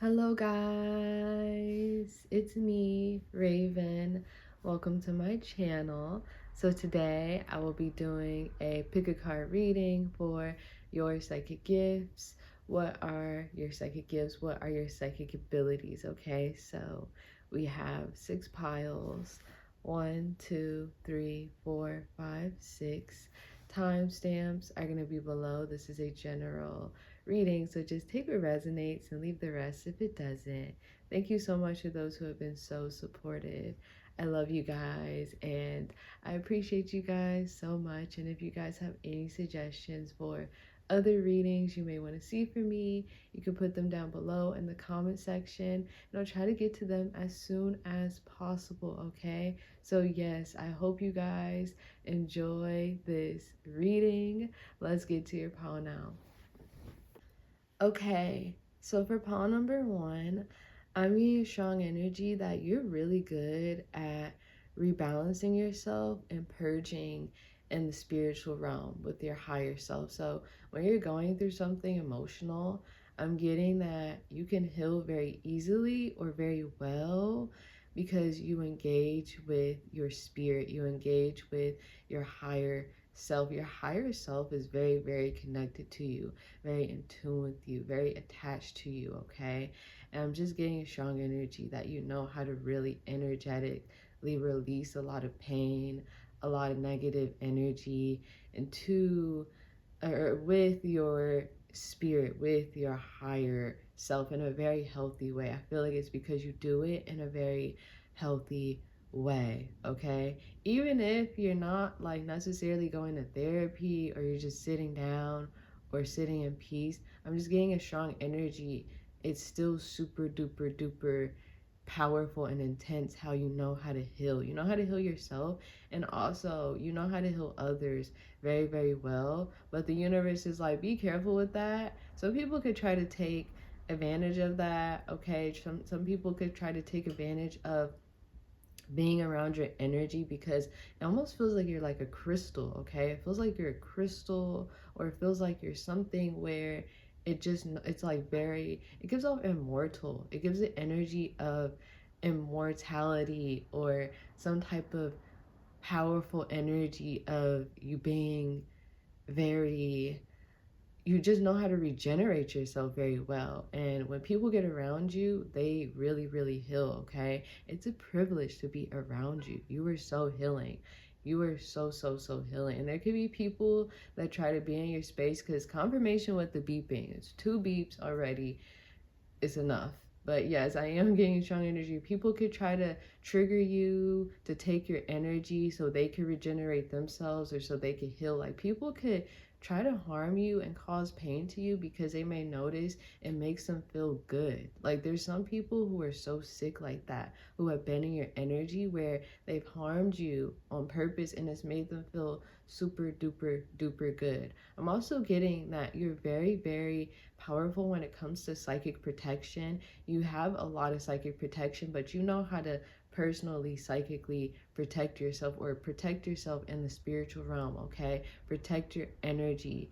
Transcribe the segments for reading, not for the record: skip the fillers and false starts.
Hello guys, it's me, Raven. Welcome to my channel. So today I will be doing a pick a card reading for your psychic gifts. What are your psychic gifts? What are your psychic abilities? Okay, so we have 6 piles. 1, 2, 3, 4, 5, 6. Timestamps are going to be below. This is a general reading, so just take what resonates and leave the rest if it doesn't. Thank you so much to those who have been so supportive. I love you guys and I appreciate you guys so much. And if you guys have any suggestions for other readings you may want to see from me, you can put them down below in the comment section and I'll try to get to them as soon as possible. Okay, so yes, I hope you guys enjoy this reading. Let's get to your pile now. Okay, so for pile number 1, I'm getting strong energy that you're really good at rebalancing yourself and purging in the spiritual realm with your higher self. So when you're going through something emotional, I'm getting that you can heal very easily or very well because you engage with your spirit, you engage with your higher self. Your higher self is very, very connected to you, very in tune with you, very attached to you, okay? And I'm just getting a strong energy that you know how to really energetically release a lot of pain, a lot of negative energy into or with your spirit, with your higher self in a very healthy way. I feel like it's because you do it in a very healthy way, okay? Even if you're not like necessarily going to therapy or you're just sitting down or sitting in peace, I'm just getting a strong energy. It's still super duper duper powerful and intense how you know how to heal. You know how to heal yourself, and also you know how to heal others very, very well. But the universe is like, be careful with that. So people could try to take advantage of that, okay? Some people could try to take advantage of being around your energy because it almost feels like you're like a crystal, okay? It feels like you're a crystal, or it feels like you're something where it's like very, it gives off immortal. It gives the energy of immortality or some type of powerful energy of you being very, you just know how to regenerate yourself very well. And when people get around you, they really, really heal, okay? It's a privilege to be around you. You are so healing. You are so, so, so healing. And there could be people that try to be in your space because confirmation with the beeping. It's 2 beeps already. It's enough. But yes, I am getting strong energy. People could try to trigger you to take your energy so they could regenerate themselves or so they could heal. Like people could try to harm you and cause pain to you because they may notice it makes them feel good. Like there's some people who are so sick like that, who have been in your energy where they've harmed you on purpose and it's made them feel super duper duper good. I'm also getting that you're very, very powerful when it comes to psychic protection. You have a lot of psychic protection, but you know how to personally psychically protect yourself or protect yourself in the spiritual realm, okay? Protect your energy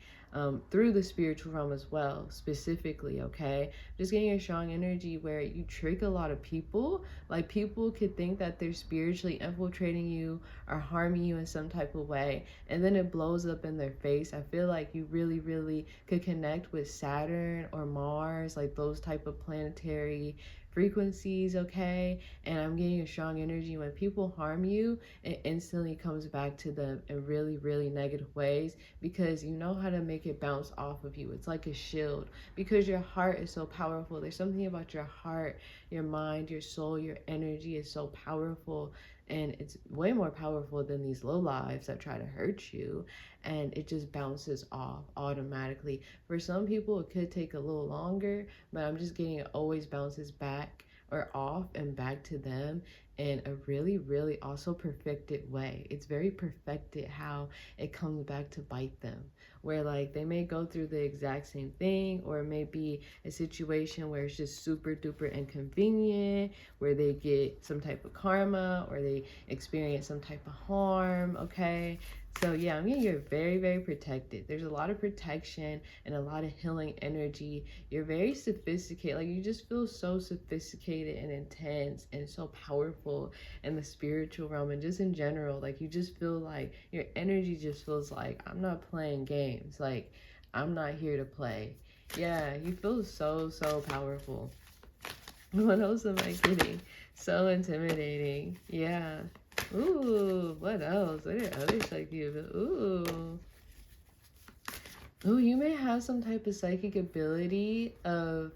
through the spiritual realm as well, specifically, okay? Just getting a strong energy where you trick a lot of people. Like people could think that they're spiritually infiltrating you or harming you in some type of way, and then it blows up in their face. I feel like you really, really could connect with Saturn or Mars, like those type of planetary frequencies, okay? And I'm getting a strong energy when people harm you, it instantly comes back to them in really, really negative ways because you know how to make it bounce off of you. It's like a shield because your heart is so powerful. There's something about your heart, your mind, your soul, your energy is so powerful, and it's way more powerful than these low lives that try to hurt you, and it just bounces off automatically. For some people it could take a little longer, but I'm just getting it always bounces back or off and back to them in a really, really also perfected way. It's very perfected how it comes back to bite them, where like they may go through the exact same thing, or it may be a situation where it's just super duper inconvenient, where they get some type of karma or they experience some type of harm, okay? So yeah, I mean, you're very, very protected. There's a lot of protection and a lot of healing energy. You're very sophisticated. Like, you just feel so sophisticated and intense and so powerful in the spiritual realm and just in general. Like, you just feel like your energy just feels like, I'm not playing games. Like, I'm not here to play. Yeah, you feel so, so powerful. What else am I getting? So intimidating. Yeah. Ooh, what else? What are other psychic? Ooh. Ooh, you may have some type of psychic ability of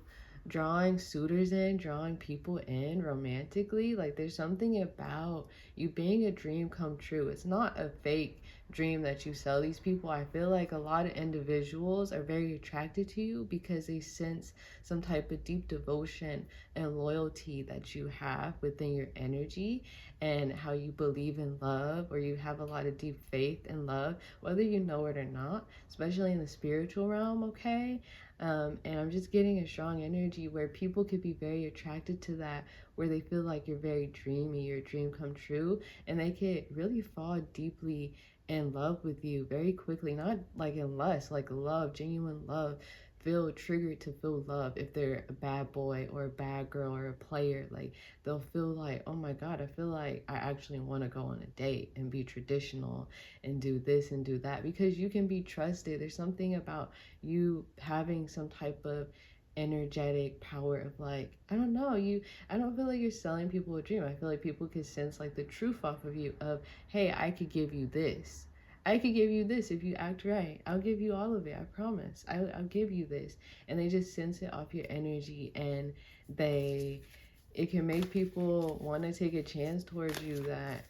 drawing suitors in, drawing people in romantically. Like, there's something about you being a dream come true. It's not a fake dream that you sell these people. I feel like a lot of individuals are very attracted to you because they sense some type of deep devotion and loyalty that you have within your energy, and how you believe in love, or you have a lot of deep faith in love, whether you know it or not, especially in the spiritual realm, okay? And I'm just getting a strong energy where people could be very attracted to that, where they feel like you're very dreamy, your dream come true, and they could really fall deeply in love with you very quickly, not like in lust, like love, genuine love. Feel triggered to feel love if they're a bad boy or a bad girl or a player. Like, they'll feel like, oh my God, I feel like I actually want to go on a date and be traditional and do this and do that, because you can be trusted. There's something about you having some type of energetic power of, like, I don't know, I don't feel like you're selling people a dream. I feel like people can sense like the truth off of you of, hey, I could give you this. I could give you this if you act right. I'll give you all of it. I promise. I'll give you this. And they just sense it off your energy, and it can make people want to take a chance towards you, that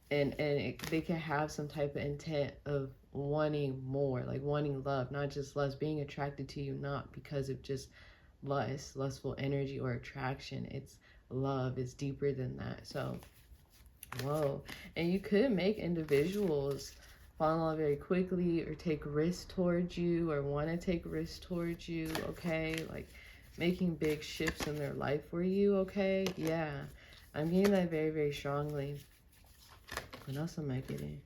they can have some type of intent of wanting more, like wanting love, not just lust, being attracted to you not because of just lustful energy or attraction. It's love. It's deeper than that. So whoa. And you could make individuals fall in love very quickly, or take risks towards you, or want to take risks towards you, okay? Like, making big shifts in their life for you, okay? Yeah. I'm getting that very, very strongly. What else am I getting?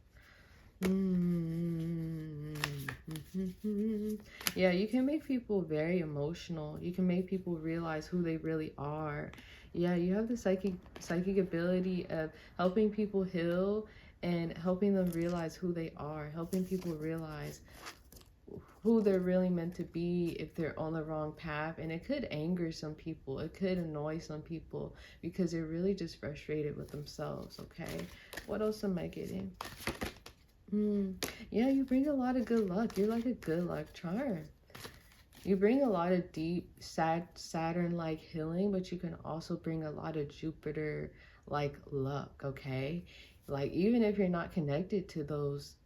Yeah, you can make people very emotional. You can make people realize who they really are. Yeah, you have the psychic ability of helping people heal and helping them realize who they are, helping people realize who they're really meant to be if they're on the wrong path. And it could anger some people, it could annoy some people, because they're really just frustrated with themselves, okay? What else am I getting? Yeah, you bring a lot of good luck. You're like a good luck charm. You bring a lot of deep Saturn-like healing, but you can also bring a lot of Jupiter-like luck, okay? Like, even if you're not connected to those,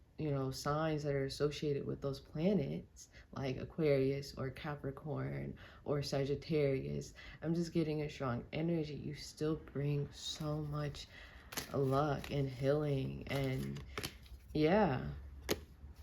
signs that are associated with those planets, like Aquarius or Capricorn or Sagittarius, I'm just getting a strong energy. You still bring so much luck and healing, and yeah.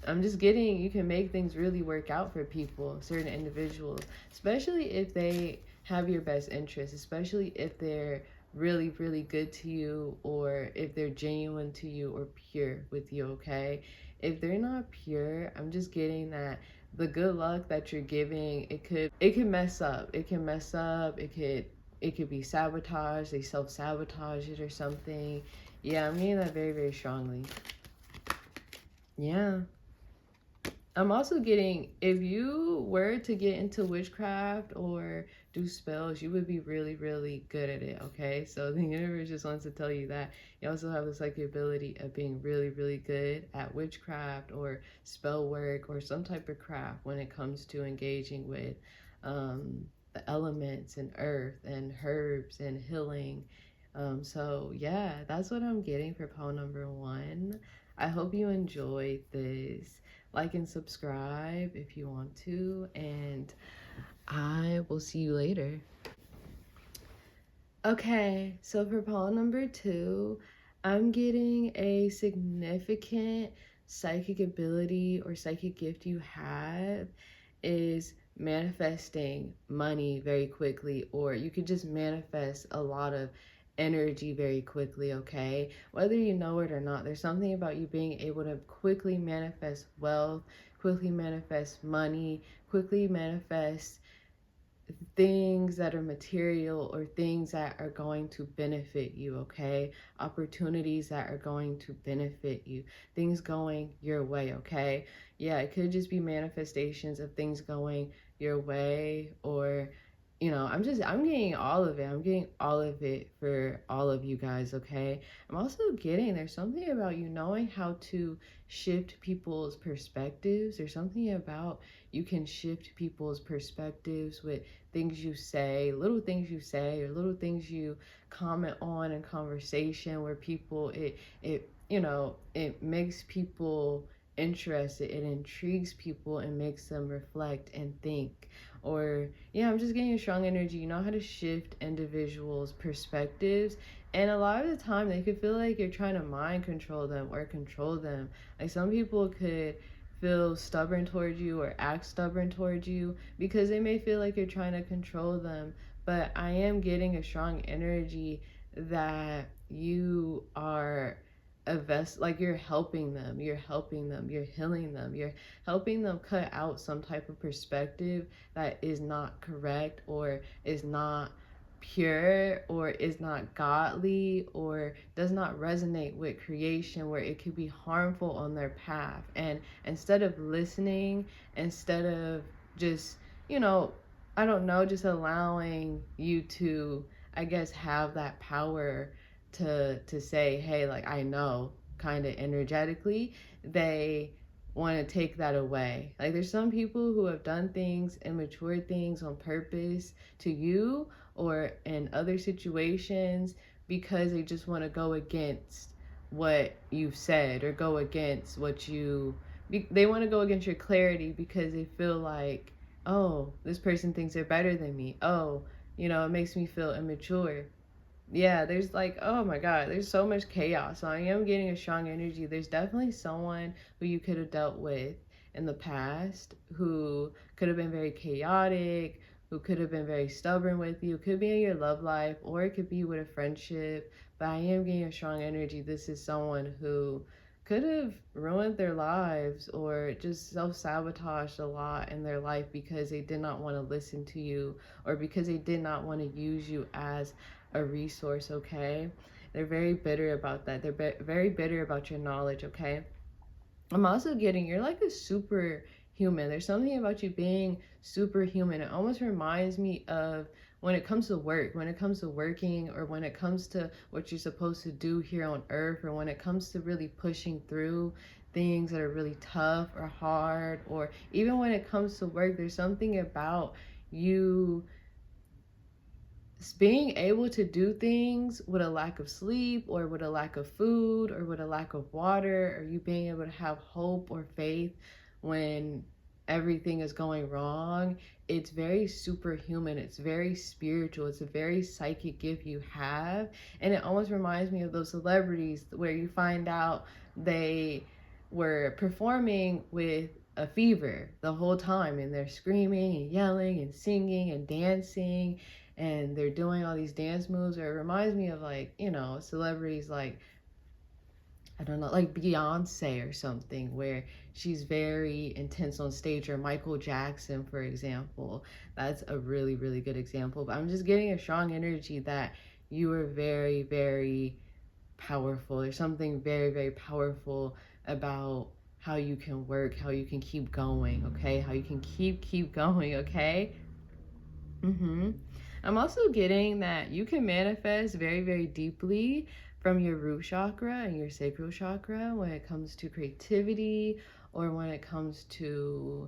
I'm just getting, you can make things really work out for people, certain individuals, especially if they have your best interest, especially if they're really, really good to you, or if they're genuine to you or pure with you, okay? If they're not pure, I'm just getting that the good luck that you're giving, it could mess up. It can mess up. It could be sabotage. They self-sabotage it or something. Yeah, I'm getting that very, very strongly. Yeah. I'm also getting, if you were to get into witchcraft or do spells, you would be really, really good at it, okay? So the universe just wants to tell you that. You also have this like ability of being really, really good at witchcraft or spell work or some type of craft when it comes to engaging with the elements and earth and herbs and healing. So yeah, that's what I'm getting for poem number 1. I hope you enjoyed this. Like and subscribe if you want to, and I will see you later. Okay, so for poem number 2, I'm getting a significant psychic ability or psychic gift you have is manifesting money very quickly, or you could just manifest a lot of energy very quickly, okay? Whether you know it or not, there's something about you being able to quickly manifest wealth, quickly manifest money, quickly manifest things that are material or things that are going to benefit you, okay? Opportunities that are going to benefit you, things going your way, okay? Yeah, it could just be manifestations of things going your way, or I'm getting all of it. I'm getting all of it for all of you guys, okay? I'm also getting there's something about you knowing how to shift people's perspectives. There's something about you can shift people's perspectives with things you say, little things you say, or little things you comment on in conversation, where people it makes people interested, it intrigues people and makes them reflect and think. Or yeah, I'm just getting a strong energy. You know how to shift individuals' perspectives, and a lot of the time they could feel like you're trying to mind control them or control them. Like some people could feel stubborn towards you or act stubborn towards you because they may feel like you're trying to control them. But I am getting a strong energy that you are like you're helping them, you're helping them, you're healing them, you're helping them cut out some type of perspective that is not correct or is not pure or is not godly or does not resonate with creation, where it could be harmful on their path. And instead of listening, instead of just I don't know, just allowing you to, I guess, have that power to say, hey, like, I know, kind of energetically, they want to take that away. Like there's some people who have done things, immature things on purpose to you or in other situations, because they just want to go against what you've said or go against what they want to go against your clarity because they feel like, oh, this person thinks they're better than me. Oh, it makes me feel immature. Yeah, there's like, oh my God, there's so much chaos. So I am getting a strong energy. There's definitely someone who you could have dealt with in the past who could have been very chaotic, who could have been very stubborn with you. It could be in your love life or it could be with a friendship. But I am getting a strong energy. This is someone who could have ruined their lives or just self-sabotaged a lot in their life because they did not want to listen to you or because they did not want to use you as a resource, okay? They're very bitter about that. They're very bitter about your knowledge, okay? I'm also getting you're like a superhuman. There's something about you being superhuman. It almost reminds me of when it comes to work, when it comes to working, or when it comes to what you're supposed to do here on earth, or when it comes to really pushing through things that are really tough or hard, or even when it comes to work, there's something about you being able to do things with a lack of sleep or with a lack of food or with a lack of water, or you being able to have hope or faith when everything is going wrong. It's very superhuman, it's very spiritual, it's a very psychic gift you have. And it almost reminds me of those celebrities where you find out they were performing with a fever the whole time and they're screaming and yelling and singing and dancing and they're doing all these dance moves. Or it reminds me of like, celebrities like, I don't know, like Beyonce or something, where she's very intense on stage, or Michael Jackson, for example. That's a really, really good example. But I'm just getting a strong energy that you are very, very powerful. There's something very, very powerful about how you can work, how you can keep going, okay? How you can keep going, okay? I'm also getting that you can manifest very, very deeply from your root chakra and your sacral chakra when it comes to creativity or when it comes to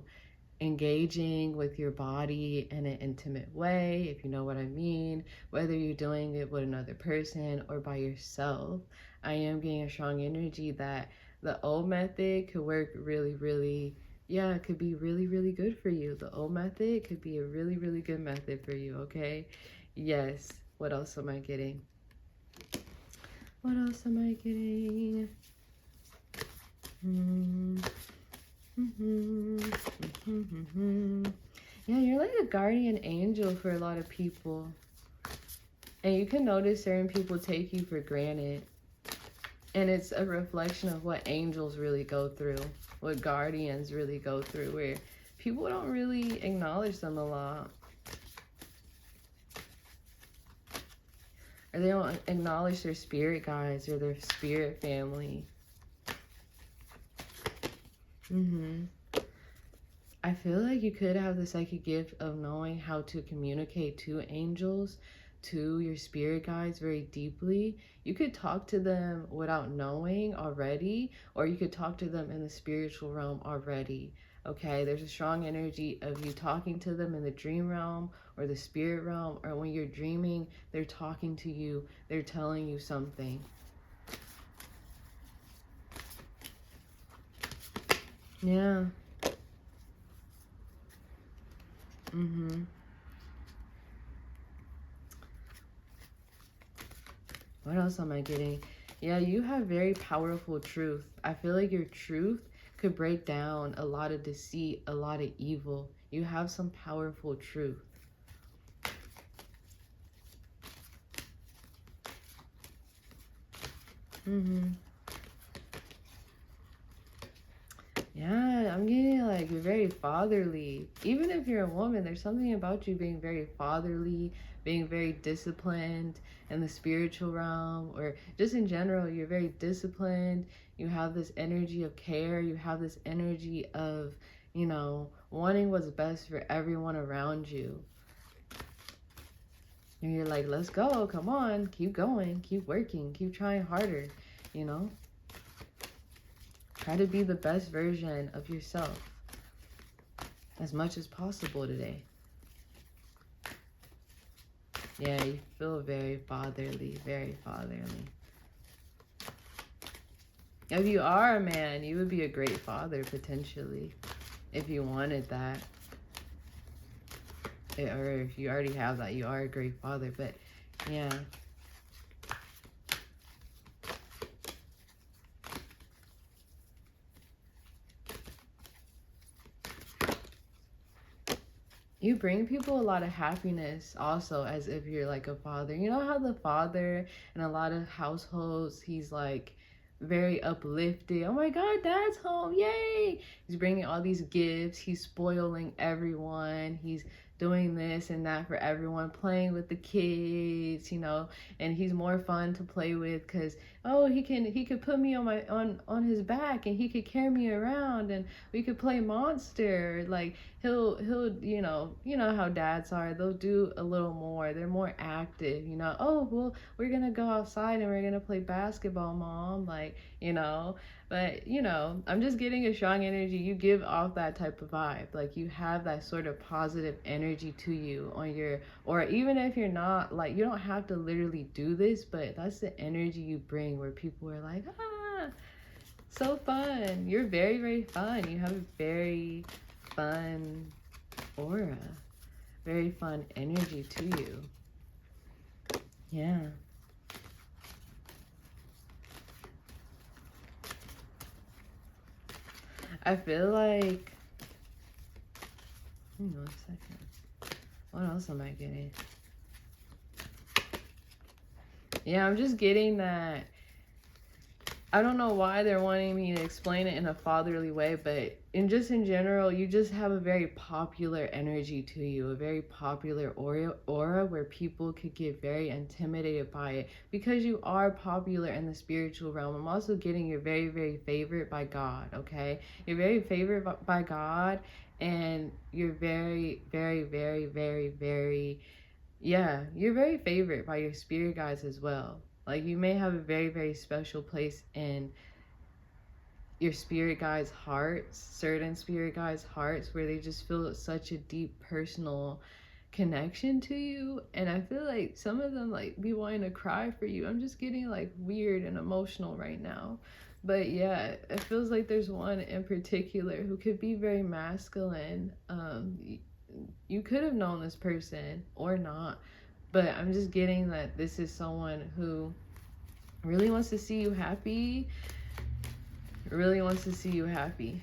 engaging with your body in an intimate way, if you know what I mean, whether you're doing it with another person or by yourself. I am getting a strong energy that the old method could work really, really, yeah, it could be really, really good for you. The old method could be a really, really good method for you, okay? Yes. What else am I getting? What else am I getting? Yeah, you're like a guardian angel for a lot of people. And you can notice certain people take you for granted. And it's a reflection of what angels really go through, what guardians really go through, where people don't really acknowledge them a lot. Or they don't acknowledge their spirit guides or their spirit family. I feel like you could have the psychic gift of knowing how to communicate to angels, to your spirit guides very deeply. You could talk to them without knowing already, or you could talk to them in the spiritual realm already. Okay, there's a strong energy of you talking to them in the dream realm or the spirit realm, or when you're dreaming, they're talking to you, they're telling you something. Yeah. What else am I getting? Yeah, you have very powerful truth. I feel like your truth could break down a lot of deceit, a lot of evil. You have some powerful truth. Yeah, I'm getting like you're very fatherly. Even if you're a woman, there's something about you being very fatherly, being very disciplined in the spiritual realm, or just in general, you're very disciplined. You have this energy of care. You have this energy of, wanting what's best for everyone around you. And you're like, let's go, come on, keep going, keep working, keep trying harder, Try to be the best version of yourself as much as possible today. Yeah, you feel very fatherly, very fatherly. If you are a man, you would be a great father, potentially, if you wanted that. Or if you already have that, you are a great father, but yeah. You bring people a lot of happiness also, as if you're like a father. You know how the father in a lot of households, he's like very uplifted. Oh my God, dad's home. Yay. He's bringing all these gifts. He's spoiling everyone. He's doing this and that for everyone, playing with the kids, and he's more fun to play with because he could put me on his back and he could carry me around and we could play monster. Like he'll how dads are. They'll do a little more. They're more active. Oh well, we're gonna go outside and we're gonna play basketball, mom. But I'm just getting a strong energy. You give off that type of vibe. Like you have that sort of positive energy to you or even if you're not, like, you don't have to literally do this, but that's the energy you bring where people are like, so fun. You're very, very fun. You have a very fun aura, very fun energy to you. Yeah. I feel like, hang on a second. What else am I getting? Yeah, I'm just getting that. I don't know why they're wanting me to explain it in a fatherly way, but in general, you just have a very popular energy to you, a very popular aura where people could get very intimidated by it because you are popular in the spiritual realm. I'm also getting you're very, very favored by God, okay? You're very favored by God, and you're very, very, very, very, very, yeah, you're very favored by your spirit guides as well. Like you may have a very, very special place in your spirit guides' hearts, certain spirit guides' hearts, where they just feel such a deep personal connection to you. And I feel like some of them like be wanting to cry for you. I'm just getting like weird and emotional right now. But yeah, it feels like there's one in particular who could be very masculine. You could have known this person or not, but I'm just getting that this is someone who really wants to see you happy, really wants to see you happy.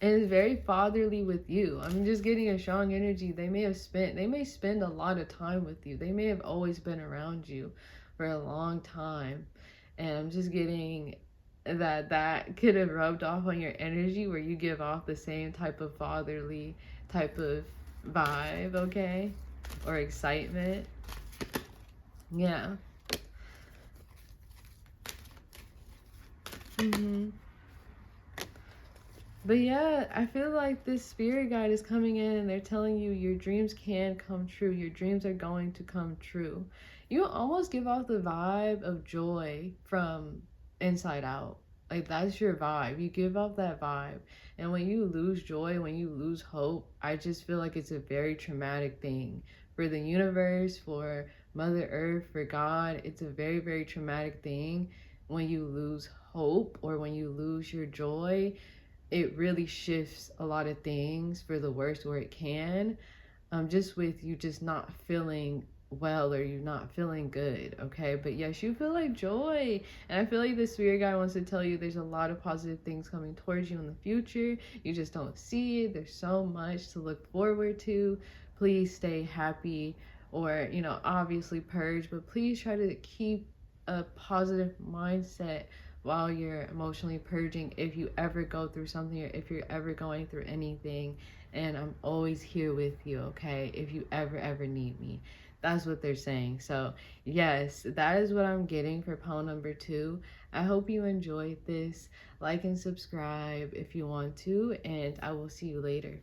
And it's very fatherly with you. I'm just getting a strong energy. They may spend a lot of time with you. They may have always been around you for a long time. And I'm just getting that could have rubbed off on your energy, where you give off the same type of fatherly type of vibe, okay? Or excitement. Yeah. Mhm. But yeah, I feel like this spirit guide is coming in and they're telling you your dreams can come true. Your dreams are going to come true. You almost give off the vibe of joy from inside out. Like, that's your vibe. You give off that vibe. And when you lose joy, when you lose hope, I just feel like it's a very traumatic thing for the universe, for Mother Earth, for God. It's a very, very traumatic thing when you lose hope or when you lose your joy. It really shifts a lot of things for the worst, where it can, just with you just not feeling well, or you not feeling good, okay? But yes, you feel like joy, and I feel like the spirit guy wants to tell you there's a lot of positive things coming towards you in the future. You just don't see it. There's so much to look forward to. Please stay happy, or obviously purge, but please try to keep a positive mindset while you're emotionally purging, if you ever go through something, or if you're ever going through anything. And I'm always here with you, okay? If you ever need me. That's what they're saying. So yes, that is what I'm getting for pile number 2. I hope you enjoyed this. Like and subscribe if you want to, and I will see you later.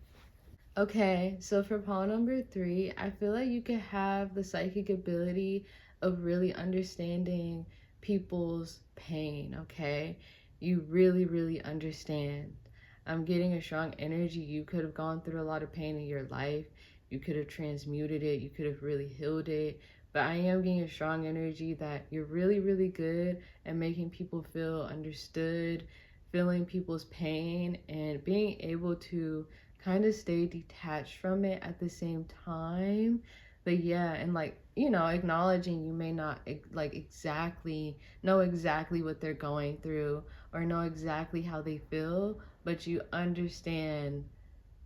Okay, so for pile number 3, I feel like you could have the psychic ability of really understanding people's pain, okay? You really understand. I'm getting a strong energy. You could have gone through a lot of pain in your life. You could have transmuted it. You could have really healed it. But I am getting a strong energy that you're really good at making people feel understood, feeling people's pain, and being able to kind of stay detached from it at the same time. But yeah, and acknowledging you may not exactly know exactly what they're going through, or know exactly how they feel, but you understand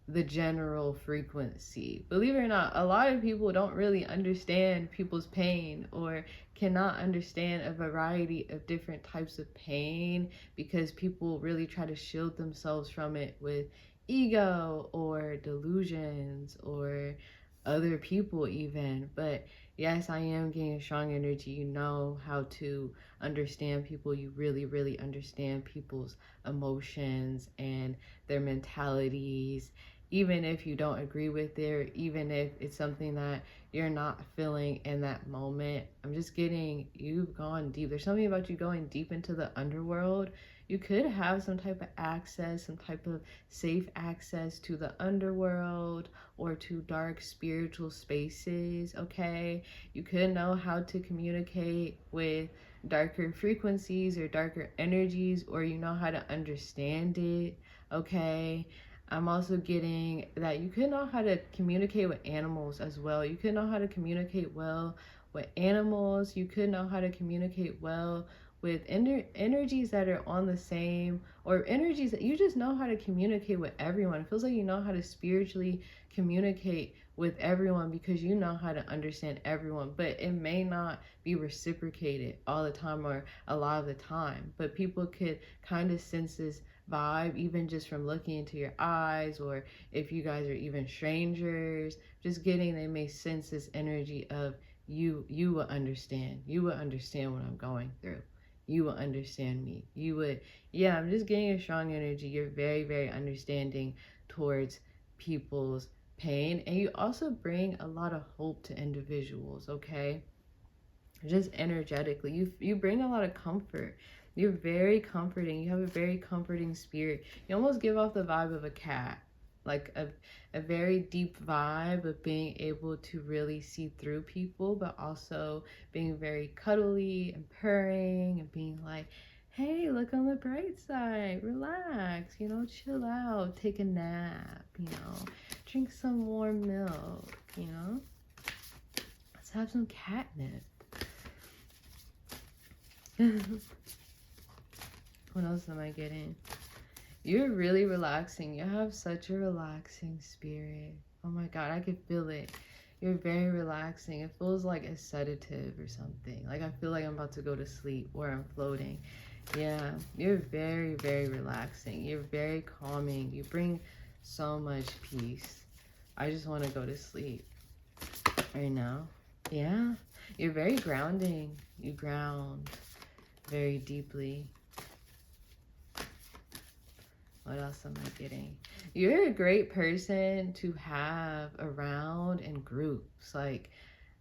the general frequency. Believe it or not, a lot of people don't really understand people's pain, or cannot understand a variety of different types of pain, because people really try to shield themselves from it with ego or delusions or other people even. But yes, I am getting strong energy. You know how to understand people. You really understand people's emotions and their mentalities, even if you don't agree with it, or even if it's something that you're not feeling in that moment. I'm just getting, you've gone deep. There's something about you going deep into the underworld. You could have some type of access, some type of safe access to the underworld, or to dark spiritual spaces, okay? You could know how to communicate with darker frequencies or darker energies, or you know how to understand it, okay? I'm also getting that you could know how to communicate with animals as well. You could know how to communicate well with animals. You could know how to communicate well with energies that are on the same, or energies that you just know how to communicate with everyone. It feels like you know how to spiritually communicate with everyone, because you know how to understand everyone, but it may not be reciprocated all the time, or a lot of the time. But people could kind of sense this vibe, even just from looking into your eyes, or if you guys are even strangers, just getting, they may sense this energy of you will understand. You will understand what I'm going through. You will understand me. You would, yeah, I'm just getting a strong energy. You're very understanding towards people's pain, and you also bring a lot of hope to individuals, okay? Just energetically, you bring a lot of comfort. You're very comforting. You have a very comforting spirit. You almost give off the vibe of a cat, like a very deep vibe of being able to really see through people, but also being very cuddly and purring, and being like, hey, look on the bright side, relax, chill out, take a nap, drink some warm milk, let's have some catnip. What else am I getting? You're really relaxing. You have such a relaxing spirit. Oh my God, I can feel it. You're very relaxing. It feels like a sedative or something. Like I feel like I'm about to go to sleep or I'm floating. Yeah, you're very, very relaxing. You're very calming. You bring so much peace. I just want to go to sleep right now. Yeah, you're very grounding. You ground very deeply. What else am I getting? You're a great person to have around in groups. Like,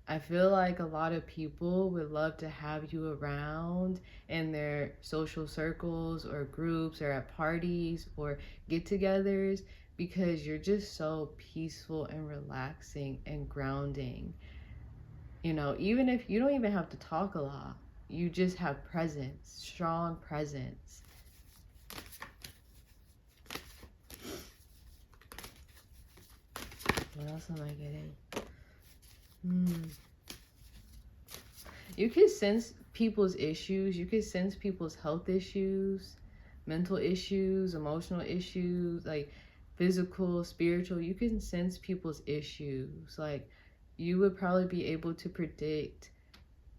I feel like a lot of people would love to have you around in their social circles or groups or at parties or get togethers because you're just so peaceful and relaxing and grounding. You know, even if you don't even have to talk a lot, you just have presence, strong presence. What else am I getting? You can sense people's issues. You can sense people's health issues, mental issues, emotional issues, like physical, spiritual. You can sense people's issues. Like you would probably be able to predict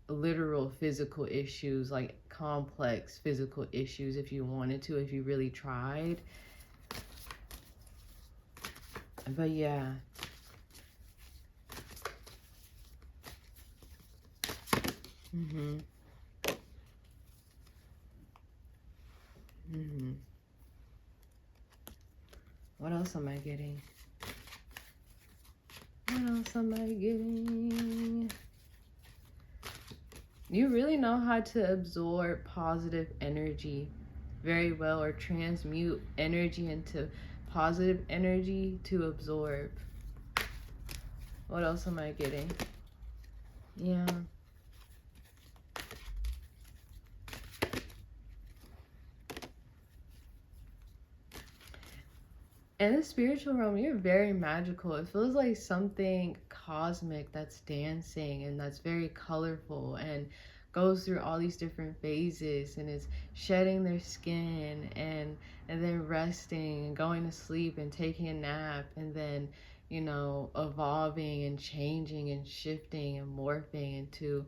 literal physical issues, like complex physical issues if you wanted to, if you really tried. But yeah. What else am I getting? What else am I getting? You really know how to absorb positive energy very well, or transmute energy into positive energy to absorb. What else am I getting? Yeah. In the spiritual realm, you're very magical. It feels like something cosmic that's dancing and that's very colorful and goes through all these different phases and is shedding their skin and then resting and going to sleep and taking a nap and then, you know, evolving and changing and shifting and morphing into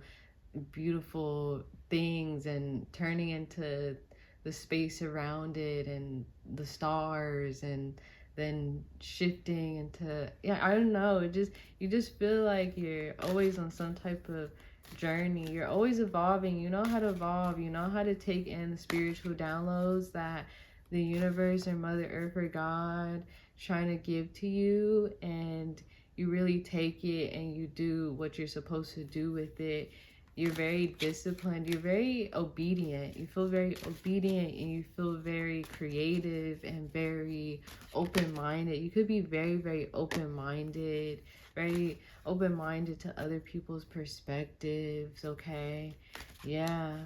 beautiful things and turning into the space around it and the stars and then shifting into, yeah, I don't know, it just, you just feel like you're always on some type of journey. You're always evolving. You know how to evolve. You know how to take in the spiritual downloads that the universe or Mother Earth or God trying to give to you, and you really take it and you do what you're supposed to do with it. You're very disciplined. You're very obedient. You feel very obedient and you feel very creative and very open-minded. You could be very, very open-minded, very open-minded to other people's perspectives, okay? Yeah.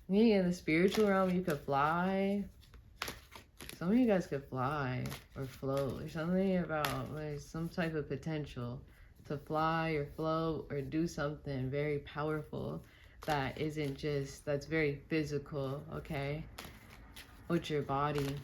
Me in the spiritual realm, you could fly. Some of you guys could fly or float. There's something about like some type of potential to fly or float or do something very powerful that isn't just, that's very physical, okay? With your body.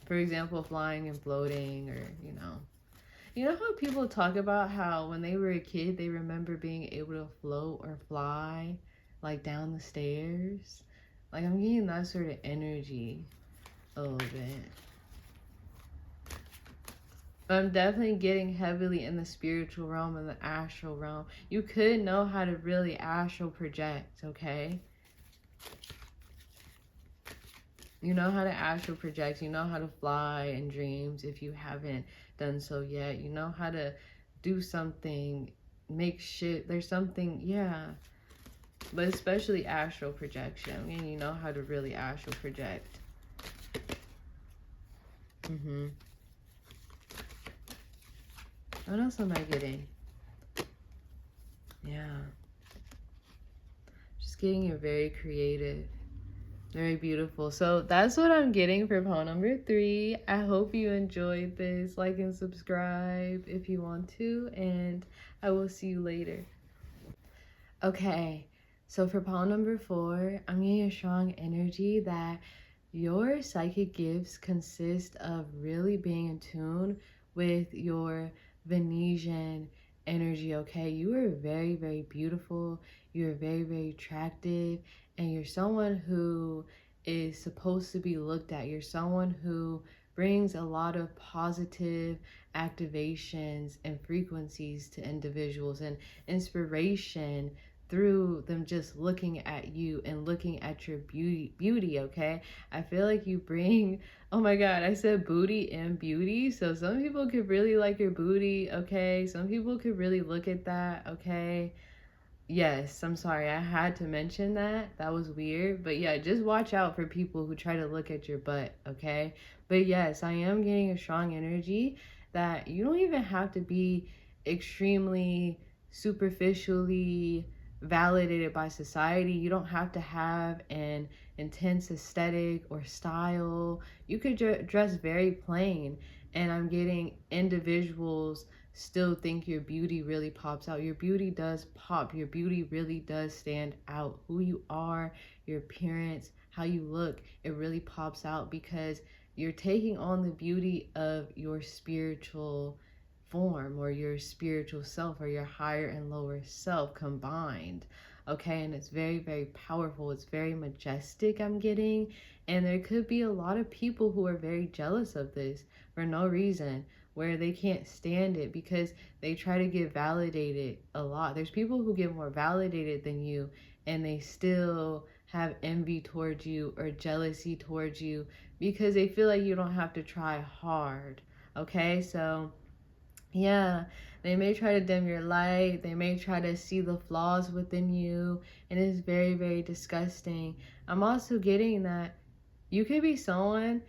For example, flying and floating, or, you know how people talk about how when they were a kid, they remember being able to float or fly like down the stairs? Like I'm getting that sort of energy a little bit. But I'm definitely getting heavily in the spiritual realm and the astral realm. You could know how to really astral project, okay? You know how to astral project. You know how to fly in dreams if you haven't done so yet. You know how to do something, make shit. There's something, yeah. But especially astral projection. I mean, you know how to really astral project. What else am I getting? Yeah. Just getting you very creative. Very beautiful. So that's what I'm getting for poem number 3. I hope you enjoyed this. Like and subscribe if you want to. And I will see you later. Okay. So for pile number 4, I'm getting a strong energy that your psychic gifts consist of really being in tune with your Venetian energy, okay? You are very, very beautiful. You are very, very attractive. And you're someone who is supposed to be looked at. You're someone who brings a lot of positive activations and frequencies to individuals and inspiration through them just looking at you and looking at your beauty, okay? I feel like you bring, oh my god, I said booty and beauty. So some people could really like your booty, okay? Some people could really look at that, okay? Yes, I'm sorry. I had to mention that. That was weird. But yeah, just watch out for people who try to look at your butt, okay? But yes, I am getting a strong energy that you don't even have to be extremely superficially validated by society. You don't have to have an intense aesthetic or style. You could dress very plain. And I'm getting individuals still think your beauty really pops out. Your beauty does pop. Your beauty really does stand out. Who you are, your appearance, how you look, it really pops out because you're taking on the beauty of your spiritual form or your spiritual self or your higher and lower self combined. Okay, and it's very, very powerful. It's very majestic, I'm getting. And there could be a lot of people who are very jealous of this for no reason, where they can't stand it because they try to get validated a lot. There's people who get more validated than you and they still have envy towards you or jealousy towards you because they feel like you don't have to try hard. Okay, so yeah, they may try to dim your light, they may try to see the flaws within you, and it's very, very disgusting. I'm also getting that you could be someone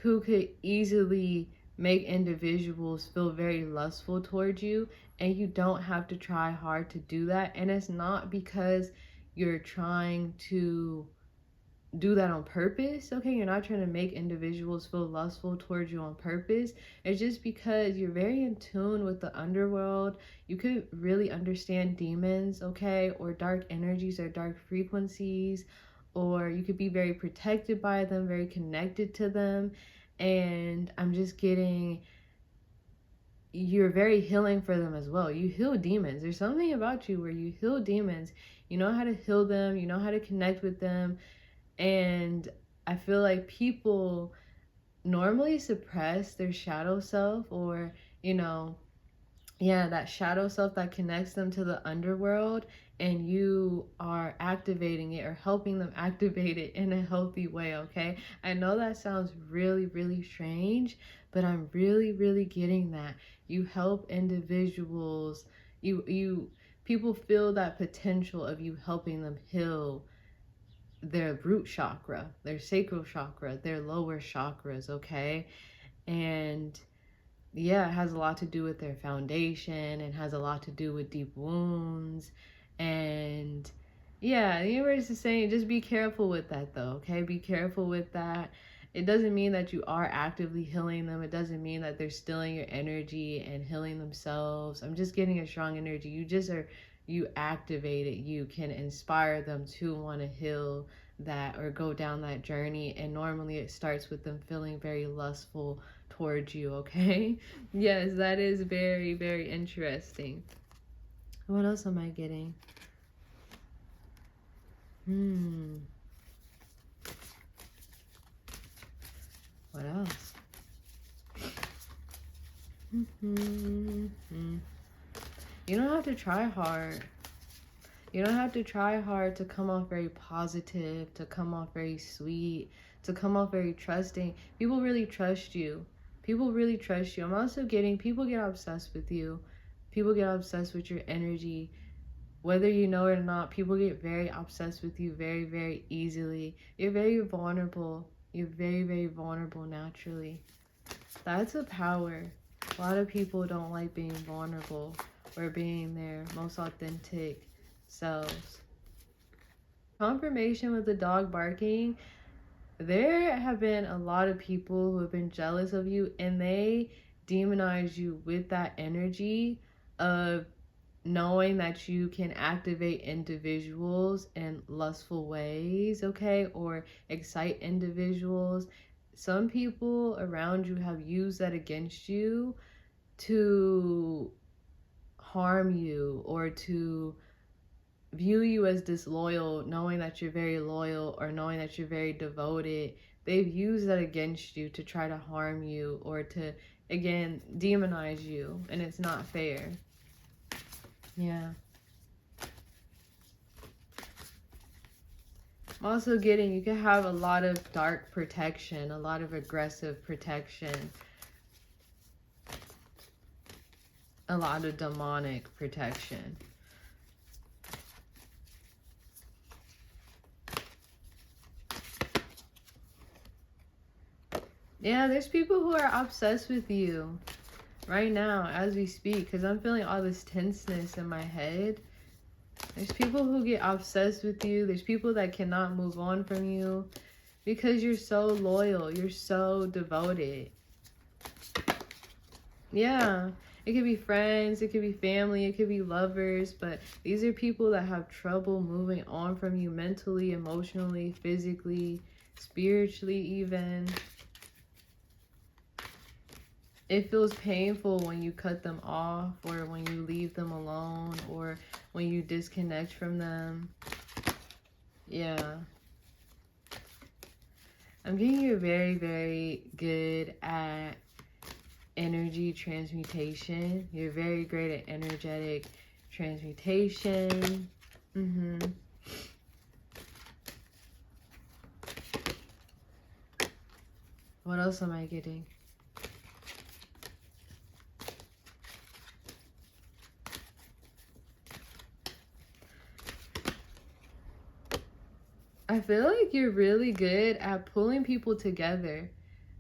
who could easily make individuals feel very lustful towards you, and you don't have to try hard to do that. And it's not because you're trying to do that on purpose, okay? You're not trying to make individuals feel lustful towards you on purpose. It's just because you're very in tune with the underworld. You could really understand demons, okay? Or dark energies or dark frequencies, or you could be very protected by them, very connected to them. And I'm just getting, you're very healing for them as well. You heal demons. There's something about you where you heal demons. You know how to heal them, you know how to connect with them. And I feel like people normally suppress their shadow self, or, you know, yeah, that shadow self that connects them to the underworld, and you are activating it or helping them activate it in a healthy way, okay? I know that sounds really, really strange, but I'm really, really getting that. You help individuals, people feel that potential of you helping them heal their root chakra, their sacral chakra, their lower chakras, okay? And yeah, it has a lot to do with their foundation and has a lot to do with deep wounds. And yeah, the universe is saying just be careful with that though, okay? Be careful with that. It doesn't mean that you are actively healing them. It doesn't mean that they're stealing your energy and healing themselves. I'm just getting a strong energy. You activate it. You can inspire them to want to heal that or go down that journey. And normally it starts with them feeling very lustful towards you, okay? Yes, that is very, very interesting. What else am I getting? What else? You don't have to try hard. You don't have to try hard to come off very positive, to come off very sweet, to come off very trusting. People really trust you. People really trust you. I'm also getting people get obsessed with you. People get obsessed with your energy. Whether you know it or not, people get very obsessed with you very, very easily. You're very vulnerable. You're very, very vulnerable naturally. That's a power. A lot of people don't like being vulnerable or being their most authentic selves. Confirmation with the dog barking. There have been a lot of people who have been jealous of you, and they demonize you with that energy of knowing that you can activate individuals in lustful ways, okay, or excite individuals. Some people around you have used that against you to harm you or to view you as disloyal, knowing that you're very loyal or knowing that you're very devoted. They've used that against you to try to harm you or to, again, demonize you, and it's not fair. Yeah. I'm also getting, you can have a lot of dark protection, a lot of aggressive protection, a lot of demonic protection. Yeah, there's people who are obsessed with you right now as we speak, because I'm feeling all this tenseness in my head. There's people who get obsessed with you. There's people that cannot move on from you because you're so loyal. You're so devoted. Yeah. It could be friends. It could be family. It could be lovers. But these are people that have trouble moving on from you mentally, emotionally, physically, spiritually even. It feels painful when you cut them off or when you leave them alone or when you disconnect from them. Yeah. I'm getting you're very, very good at energy transmutation. You're very great at energetic transmutation. What else am I getting? I feel like you're really good at pulling people together.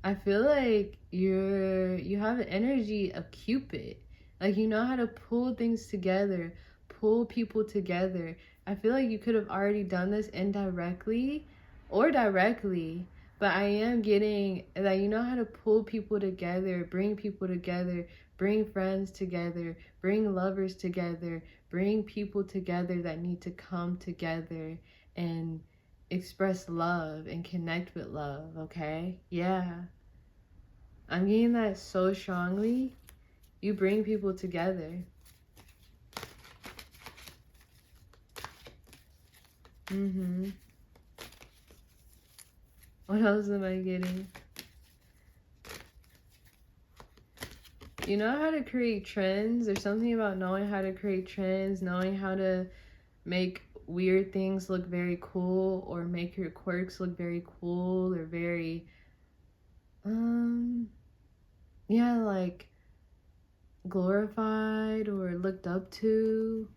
I feel like you have an energy of Cupid. Like you know how to pull things together, pull people together. I feel like you could have already done this indirectly or directly, but I am getting that you know how to pull people together, bring friends together, bring lovers together, bring people together that need to come together and express love and connect with love, okay? Yeah. I'm getting that so strongly. You bring people together. What else am I getting? You know how to create trends? There's something about knowing how to create trends, knowing how to make weird things look very cool or make your quirks look very cool or very yeah, like glorified or looked up to.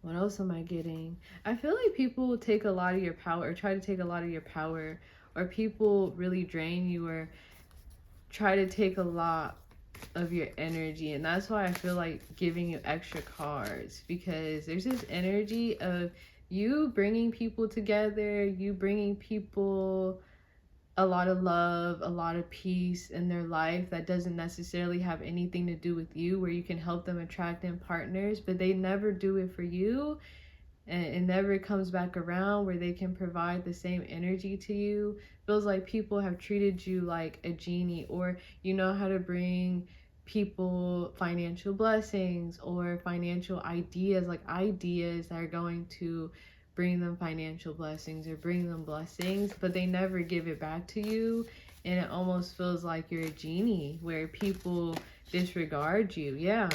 What else am I getting? I feel like people take a lot of your power or try to take a lot of your power, or people really drain you or try to take a lot of your energy, and that's why I feel like giving you extra cards, because there's this energy of you bringing people together, you bringing people a lot of love, a lot of peace in their life that doesn't necessarily have anything to do with you, where you can help them attract in partners, but they never do it for you, and it never comes back around where they can provide the same energy to you. Feels like people have treated you like a genie, or you know how to bring people financial blessings or financial ideas, like ideas that are going to bring them financial blessings or bring them blessings, but they never give it back to you. And it almost feels like you're a genie where people disregard you. Yeah.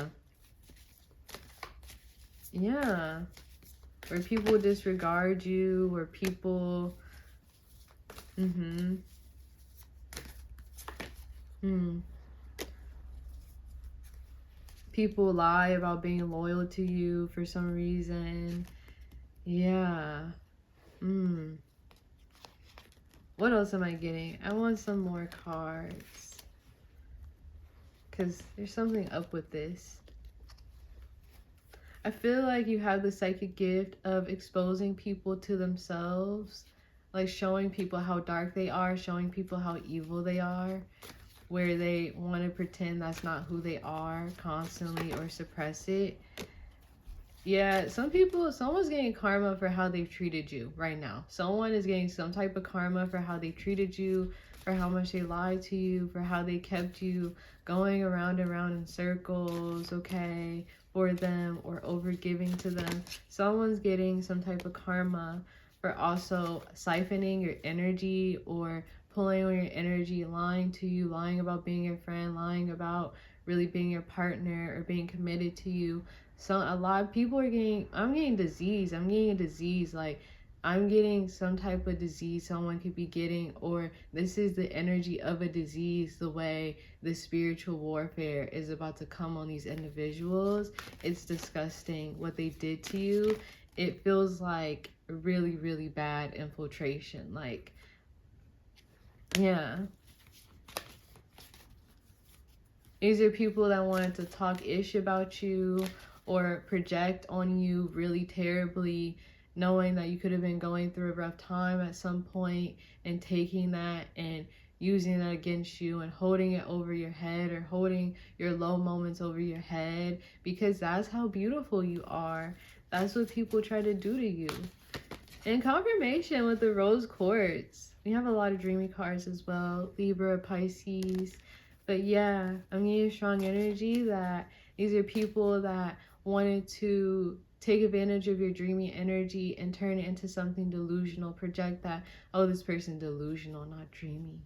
Where people disregard you, where people people lie about being loyal to you for some reason. Yeah. What else am I getting? I want some more cards, because there's something up with this. I feel like you have the psychic gift of exposing people to themselves, like showing people how dark they are, showing people how evil they are, where they want to pretend that's not who they are constantly or suppress it. Yeah, someone's getting karma for how they've treated you right now. Someone is getting some type of karma for how they treated you, for how much they lied to you, for how they kept you going around and around in circles, okay, for them, or over giving to them. Someone's getting some type of karma for also siphoning your energy or pulling on your energy, lying to you, lying about being your friend, lying about really being your partner or being committed to you. So a lot of people are getting, I'm getting disease. I'm getting a disease. Like, I'm getting some type of disease someone could be getting, or this is the energy of a disease, the way the spiritual warfare is about to come on these individuals. It's disgusting what they did to you. It feels like really, really bad infiltration. Like, yeah. These are people that wanted to talk ish about you or project on you really terribly, knowing that you could have been going through a rough time at some point and taking that and using that against you and holding it over your head or holding your low moments over your head, because that's how beautiful you are. That's what people try to do to you. And confirmation with the rose quartz. We have a lot of dreamy cards as well. Libra, Pisces. But yeah, I'm getting strong energy that these are people that wanted to take advantage of your dreamy energy and turn it into something delusional. Project that, oh, this person's delusional, not dreamy.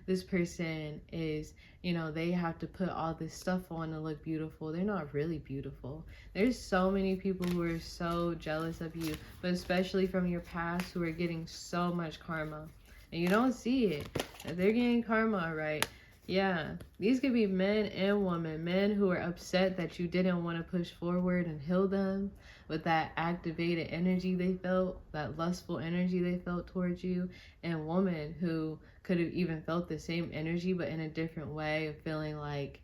This person is, they have to put all this stuff on to look beautiful. They're not really beautiful. There's so many people who are so jealous of you, but especially from your past, who are getting so much karma. And you don't see it. If they're getting karma, right? Yeah, these could be men and women. Men who are upset that you didn't want to push forward and heal them with that activated energy they felt, that lustful energy they felt towards you. And women who could have even felt the same energy, but in a different way of feeling like,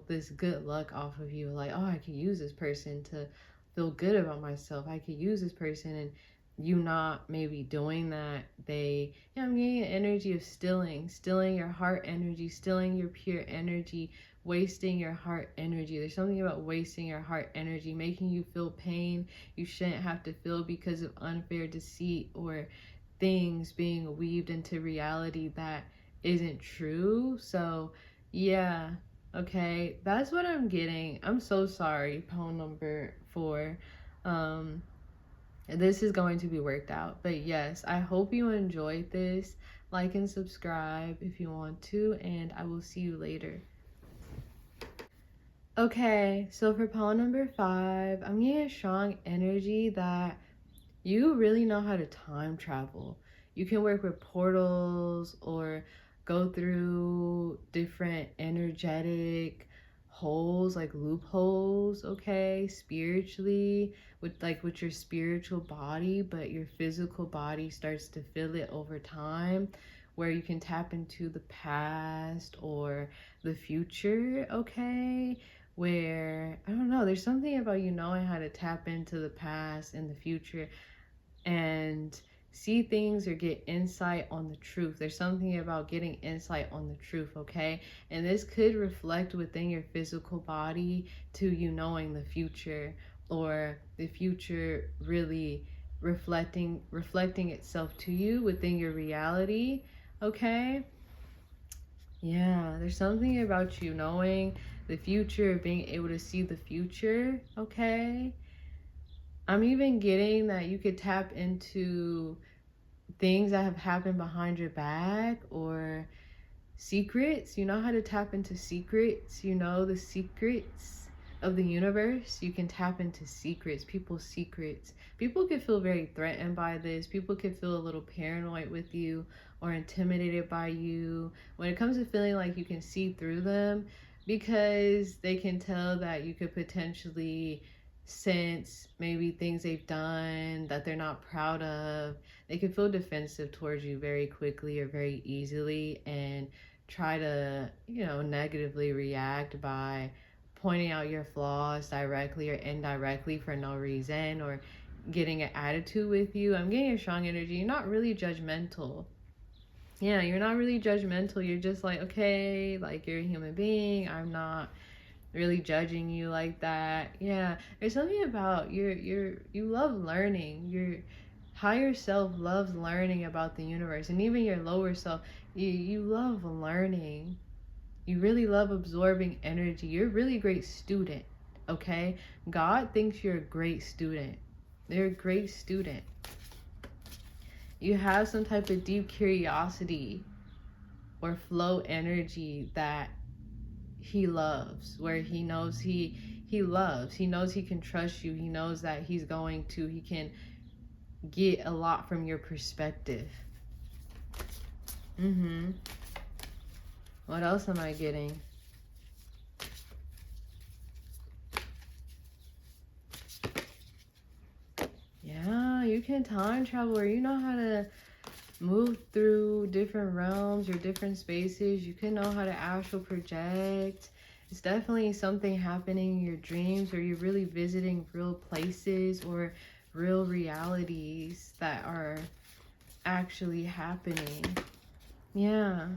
this good luck off of you. Like, oh, I could use this person to feel good about myself. I could use this person, and you not maybe doing that, I'm getting an energy of stilling your heart energy, stilling your pure energy, wasting your heart energy. There's something about wasting your heart energy, making you feel pain you shouldn't have to feel because of unfair deceit or things being weaved into reality that isn't true. So yeah, okay, that's what I'm getting. I'm so sorry, poem number 4. This is going to be worked out. But yes, I hope you enjoyed this. Like and subscribe if you want to, and I will see you later. Okay, so for poem number 5, I'm getting a strong energy that you really know how to time travel. You can work with portals or go through different energetic holes, like loopholes, okay, spiritually, with your spiritual body, but your physical body starts to feel it over time, where you can tap into the past or the future, okay? Where, I don't know, there's something about you knowing how to tap into the past and the future and see things or get insight on the truth. There's something about getting insight on the truth, okay? And this could reflect within your physical body to you knowing the future, or the future really reflecting itself to you within your reality, okay? Yeah, there's something about you knowing the future, being able to see the future, okay? I'm even getting that you could tap into things that have happened behind your back, or secrets. You know how to tap into secrets. You know the secrets of the universe. You can tap into secrets, people's secrets. People could feel very threatened by this. People could feel a little paranoid with you or intimidated by you when it comes to feeling like you can see through them, because they can tell that you could potentially sense maybe things they've done that they're not proud of. They can feel defensive towards you very quickly or very easily, and try to, negatively react by pointing out your flaws directly or indirectly for no reason, or getting an attitude with you. I'm getting a strong energy. You're not really judgmental. Yeah, you're not really judgmental. You're just like, okay, like, you're a human being. I'm not really judging you like that. Yeah, there's something about you love learning. Your higher self loves learning about the universe, and even your lower self, you love learning. You really love absorbing energy. You're a really great student, okay? God thinks you're a great student. They're a great student. You have some type of deep curiosity or flow energy that he loves, where he knows he loves. He knows he can trust you. He knows that he can get a lot from your perspective. What else am I getting? Yeah, you can time travel, or you know how to move through different realms or different spaces. You can know how to astral project. It's definitely something happening in your dreams, or you're really visiting real places or real realities that are actually happening. Yeah.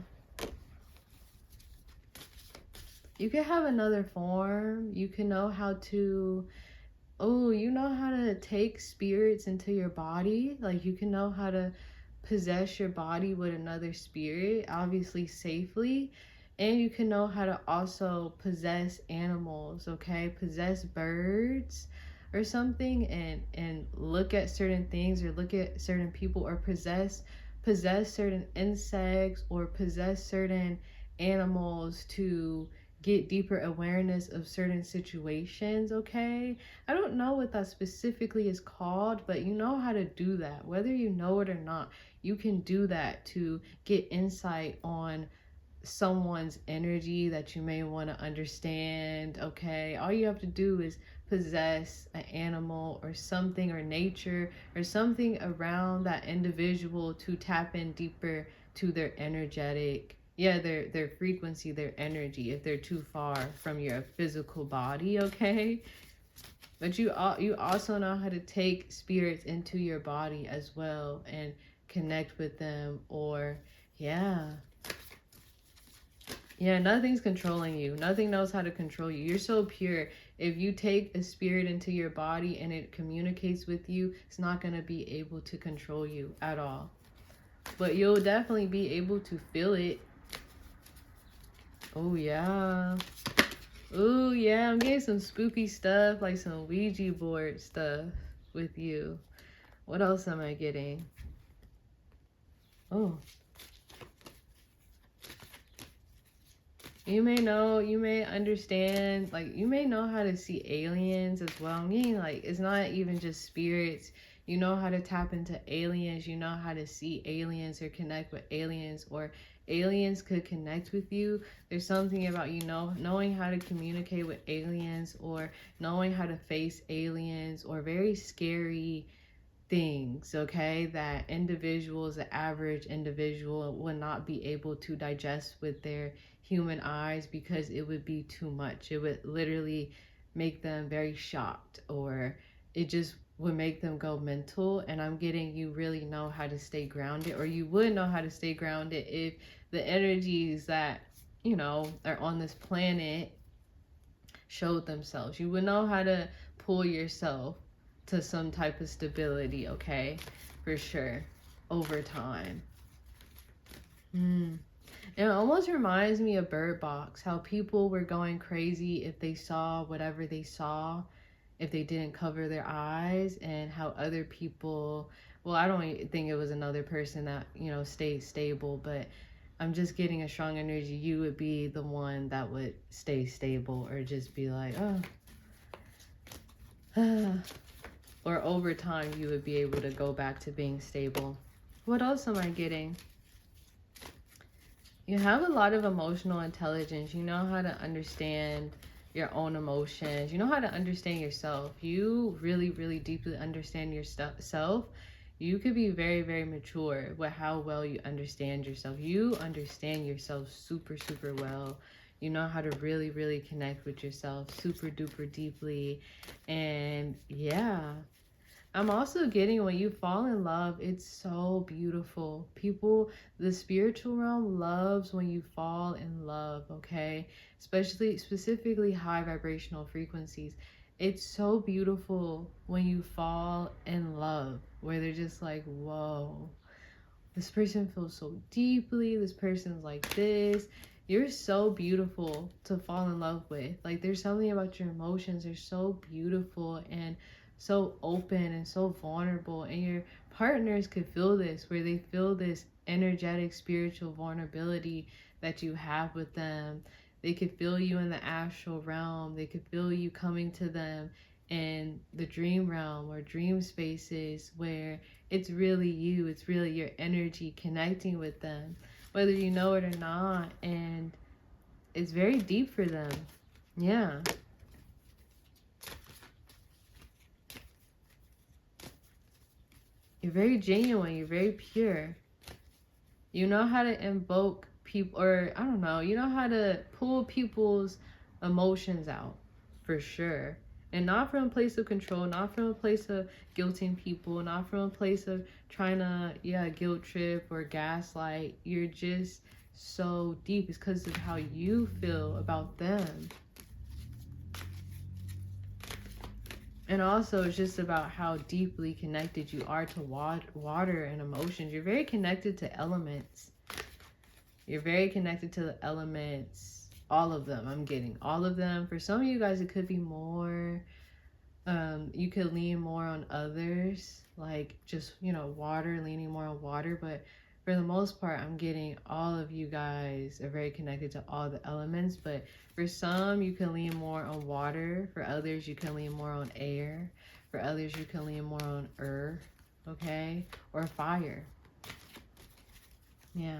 You can have another form. You can know how to, you know how to take spirits into your body. Like, you can know how to possess your body with another spirit, obviously safely. And you can know how to also possess animals, okay? Possess birds or something, and look at certain things, or look at certain people, or possess certain insects, or possess certain animals to get deeper awareness of certain situations, okay? I don't know what that specifically is called, but you know how to do that. Whether you know it or not, you can do that to get insight on someone's energy that you may want to understand, okay? All you have to do is possess an animal or something, or nature or something around that individual, to tap in deeper to their energetic, their frequency, their energy, if they're too far from your physical body, okay? But you also know how to take spirits into your body as well and connect with them, or nothing's controlling you. Nothing knows how to control you. You're so pure. If you take a spirit into your body and it communicates with you, it's not going to be able to control you at all. But you'll definitely be able to feel it. Oh, yeah. Oh, yeah. I'm getting some spooky stuff, like some Ouija board stuff with you. What else am I getting? Oh. You may understand, like, you may know how to see aliens as well. I mean, like, it's not even just spirits. You know how to tap into aliens. You know how to see aliens or connect with aliens, or aliens could connect with you. There's something about, knowing how to communicate with aliens, or knowing how to face aliens, or very scary things, okay, that the average individual would not be able to digest with their human eyes, because it would be too much. It would literally make them very shocked, or it just would make them go mental. And I'm getting, you really know how to stay grounded, or you would know how to stay grounded if the energies that are on this planet showed themselves. You would know how to pull yourself to some type of stability, okay? For sure. Over time. It almost reminds me of Bird Box, how people were going crazy if they saw whatever they saw, if they didn't cover their eyes, and how other people, well, I don't think it was another person that, stayed stable, but I'm just getting a strong energy. You would be the one that would stay stable, or just be like, or over time you would be able to go back to being stable. What else am I getting? You have a lot of emotional intelligence. You know how to understand your own emotions. You know how to understand yourself. You really, really deeply understand yourself. You could be very, very mature with how well you understand yourself. You understand yourself super, super well. You know how to really, really connect with yourself super duper deeply. And yeah, I'm also getting when you fall in love, it's so beautiful. People, the spiritual realm loves when you fall in love, okay? Especially, specifically high vibrational frequencies. It's so beautiful when you fall in love, where they're just like, whoa, this person feels so deeply, this person's like this. You're so beautiful to fall in love with. Like, there's something about your emotions, they're so beautiful and so open and so vulnerable, and your partners could feel this, where they feel this energetic spiritual vulnerability that you have with them. They could feel you in the astral realm, they could feel you coming to them in the dream realm or dream spaces, where it's really you, it's really your energy connecting with them, whether you know it or not. And it's very deep for them. Yeah. You're very genuine, you're very pure. You know how to invoke people, or I don't know, you know how to pull people's emotions out, for sure. And not from a place of control, not from a place of guilting people, not from a place of trying to, yeah, guilt trip or gaslight. You're just so deep. It's because of how you feel about them. And also, it's just about how deeply connected you are to water and emotions. You're very connected to elements. You're very connected to the elements. All of them. I'm getting all of them. For some of you guys, it could be more. You could lean more on others, like just, water, leaning more on water. But for the most part, I'm getting all of you guys are very connected to all the elements. But for some, you can lean more on water. For others, you can lean more on air. For others, you can lean more on earth, okay? Or fire. Yeah.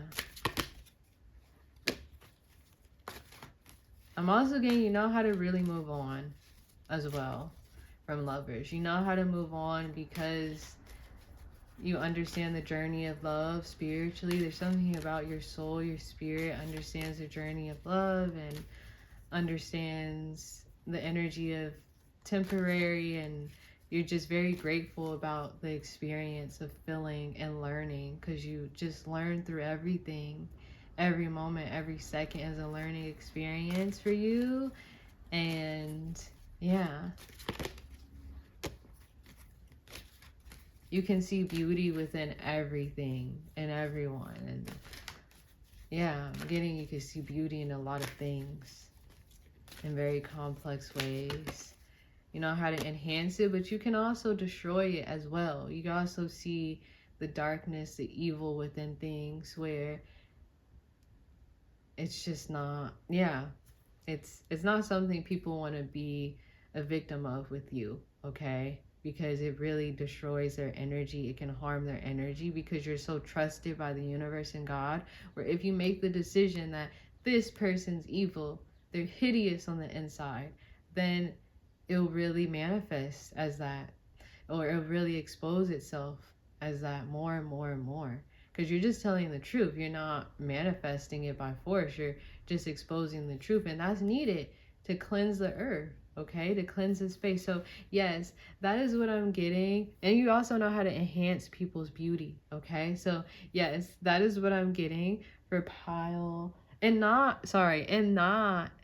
I'm also getting, you know how to really move on as well from lovers. You know how to move on because you understand the journey of love spiritually. There's something about your soul, your spirit understands the journey of love and understands the energy of temporary, and you're just very grateful about the experience of feeling and learning, because you just learn through everything. Every moment, every second is a learning experience for you. And yeah, you can see beauty within everything and everyone. And yeah, I'm getting you can see beauty in a lot of things in very complex ways. You know how to enhance it, but you can also destroy it as well. You can also see the darkness, the evil within things, where it's just not, yeah, it's not something people want to be a victim of with you, okay? Because it really destroys their energy. It can harm their energy because you're so trusted by the universe and God, where if you make the decision that this person's evil, they're hideous on the inside, then it'll really manifest as that, or it'll really expose itself as that more and more and more, because you're just telling the truth. You're not manifesting it by force. You're just exposing the truth, and that's needed to cleanse the earth, okay, to cleanse the space. So yes, that is what I'm getting. And you also know how to enhance people's beauty, okay? So yes, that is what I'm getting for pile. And not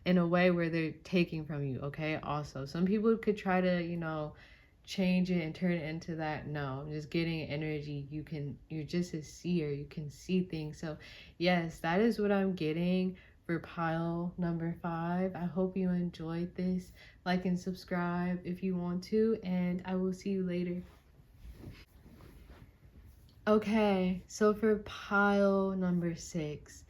in a way where they're taking from you, okay? Also, some people could try to, change it and turn it into that. No, I'm just getting energy. You're just a seer, you can see things. So yes, that is what I'm getting for pile number 5. I hope you enjoyed this. Like and subscribe if you want to, and I will see you later. Okay, so for pile number 6,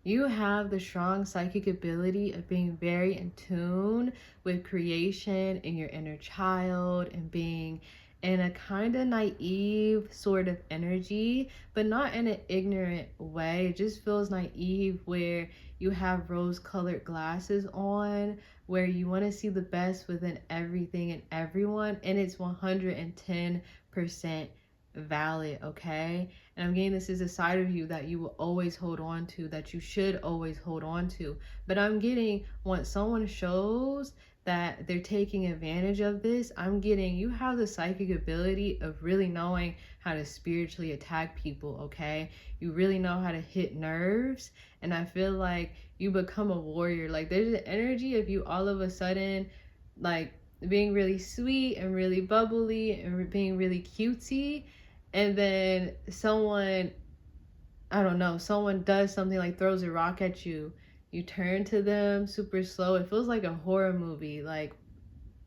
you have the strong psychic ability of being very in tune with creation and your inner child, and being in a kind of naive sort of energy, but not in an ignorant way. It just feels naive, where you have rose colored glasses on, where you want to see the best within everything and everyone, and it's 110% valid, okay? And I'm getting this is a side of you that you will always hold on to, that you should always hold on to. But I'm getting, once someone shows that they're taking advantage of this, I'm getting, you have the psychic ability of really knowing how to spiritually attack people, okay? You really know how to hit nerves. And I feel like you become a warrior. Like there's an energy of you all of a sudden, like being really sweet and really bubbly and being really cutesy. And then someone, I don't know, someone does something like throws a rock at you. You turn to them super slow. It feels like a horror movie, like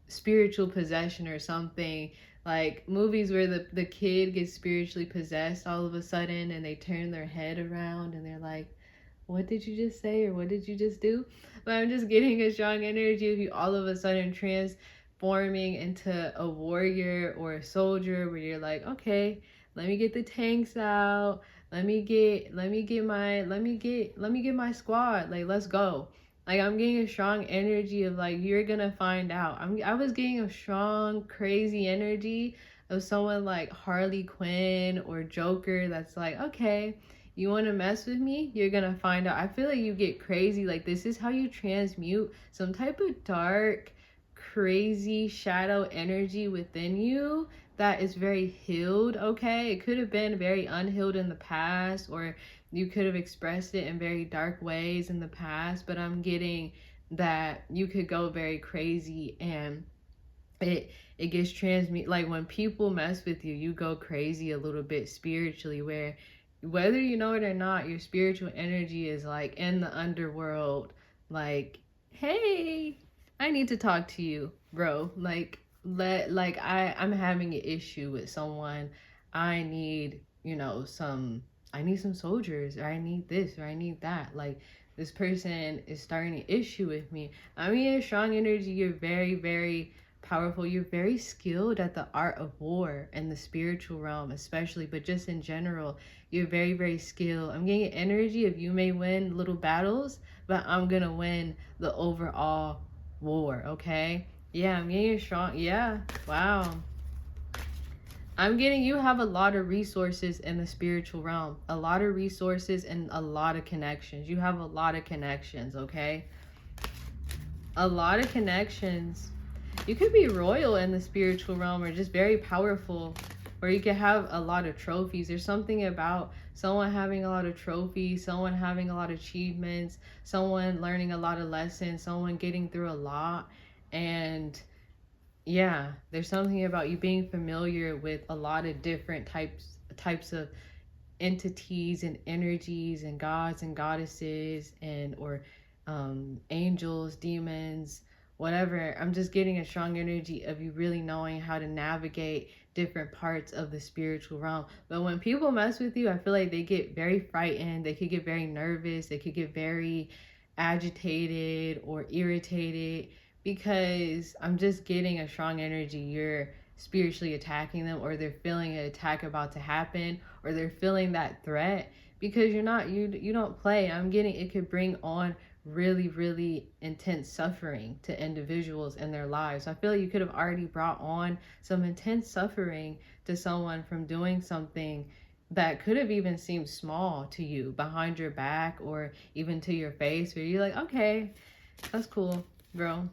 spiritual possession or something. Like movies where the kid gets spiritually possessed all of a sudden and they turn their head around and they're like, what did you just say, or what did you just do? But I'm just getting a strong energy of you all of a sudden transforming into a warrior or a soldier, where you're like, okay, let me get the tanks out, let me get my squad, like let's go. Like I'm getting a strong energy of like you're gonna find out. I was getting a strong crazy energy of someone like Harley Quinn or Joker that's like, okay, you want to mess with me? You're gonna find out. I feel like you get crazy. Like this is how you transmute some type of dark, crazy shadow energy within you that is very healed, okay? It could have been very unhealed in the past, or you could have expressed it in very dark ways in the past, but I'm getting that you could go very crazy and it gets transmute. Like when people mess with you, you go crazy a little bit spiritually, where whether you know it or not, your spiritual energy is like in the underworld, like, hey, I need to talk to you, bro. Like I'm having an issue with someone. I need, I need some soldiers, or I need this, or I need that. Like this person is starting an issue with me. I mean, a strong energy, you're very, very powerful. You're very skilled at the art of war and the spiritual realm, especially, but just in general, you're very, very skilled. I'm getting energy of you may win little battles, but I'm gonna win the overall war, okay? Yeah, I'm getting strong. Yeah, wow. I'm getting you have a lot of resources in the spiritual realm, a lot of resources and a lot of connections. You have a lot of connections, okay? A lot of connections. You could be royal in the spiritual realm, or just very powerful, or you could have a lot of trophies. There's something about someone having a lot of trophies, someone having a lot of achievements, someone learning a lot of lessons, someone getting through a lot. And yeah, there's something about you being familiar with a lot of different types of entities and energies and gods and goddesses, and or angels, demons, whatever. I'm just getting a strong energy of you really knowing how to navigate different parts of the spiritual realm. But when people mess with you, I feel like they get very frightened, they could get very nervous, they could get very agitated or irritated, because I'm just getting a strong energy. You're spiritually attacking them, or they're feeling an attack about to happen, or they're feeling that threat, because you don't play. I'm getting it could bring on really, really intense suffering to individuals in their lives. I feel like you could have already brought on some intense suffering to someone from doing something that could have even seemed small to you behind your back, or even to your face, where you're like, okay, that's cool, bro.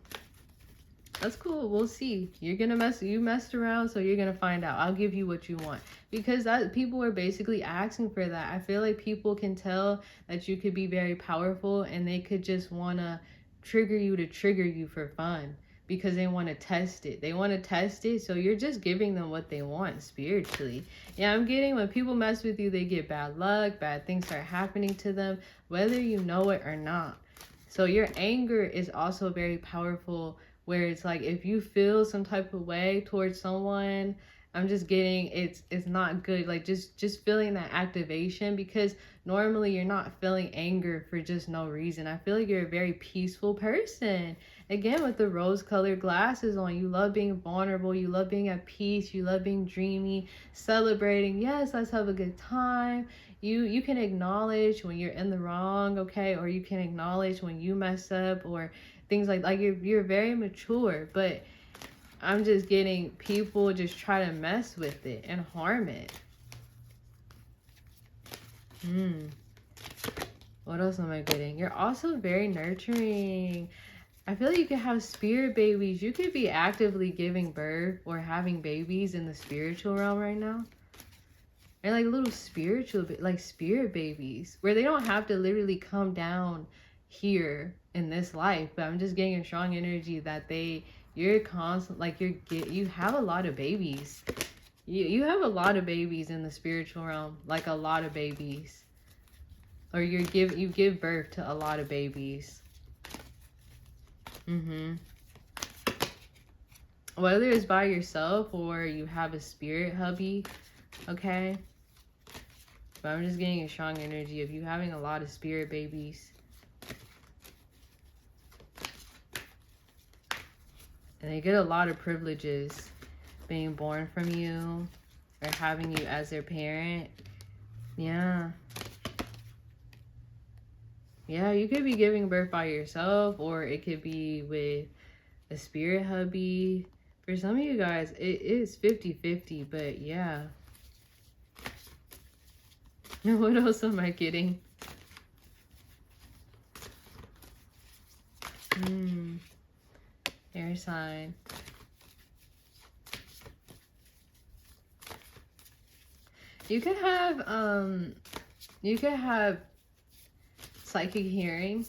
That's cool. We'll see. You messed around, so you're gonna find out. I'll give you what you want. Because that people are basically asking for that. I feel like people can tell that you could be very powerful, and they could just wanna trigger you for fun, because they want to test it. They want to test it, so you're just giving them what they want spiritually. Yeah, I'm getting when people mess with you, they get bad luck, bad things start happening to them, whether you know it or not. So your anger is also very powerful, where it's like if you feel some type of way towards someone, I'm just getting it's not good. Like just feeling that activation, because normally you're not feeling anger for just no reason. I feel like you're a very peaceful person. Again, with the rose-colored glasses on, you love being vulnerable, you love being at peace, you love being dreamy, celebrating. Yes, let's have a good time. You can acknowledge when you're in the wrong, okay, or you can acknowledge when you mess up, or things like you're very mature. But I'm just getting people just try to mess with it and harm it. What else am I getting? You're also very nurturing. I feel like you could have spirit babies. You could be actively giving birth or having babies in the spiritual realm right now. And like little spiritual, like spirit babies, where they don't have to literally come down here in this life. But I'm just getting a strong energy that you're constant, like you have a lot of babies. You have a lot of babies in the spiritual realm, like a lot of babies. Or you give birth to a lot of babies. Whether it's by yourself or you have a spirit hubby, okay? But I'm just getting a strong energy of you having a lot of spirit babies. And they get a lot of privileges being born from you or having you as their parent. Yeah. Yeah, you could be giving birth by yourself, or it could be with a spirit hubby. For some of you guys, it is 50-50, but yeah. What else am I getting? Air sign. You could have psychic hearing.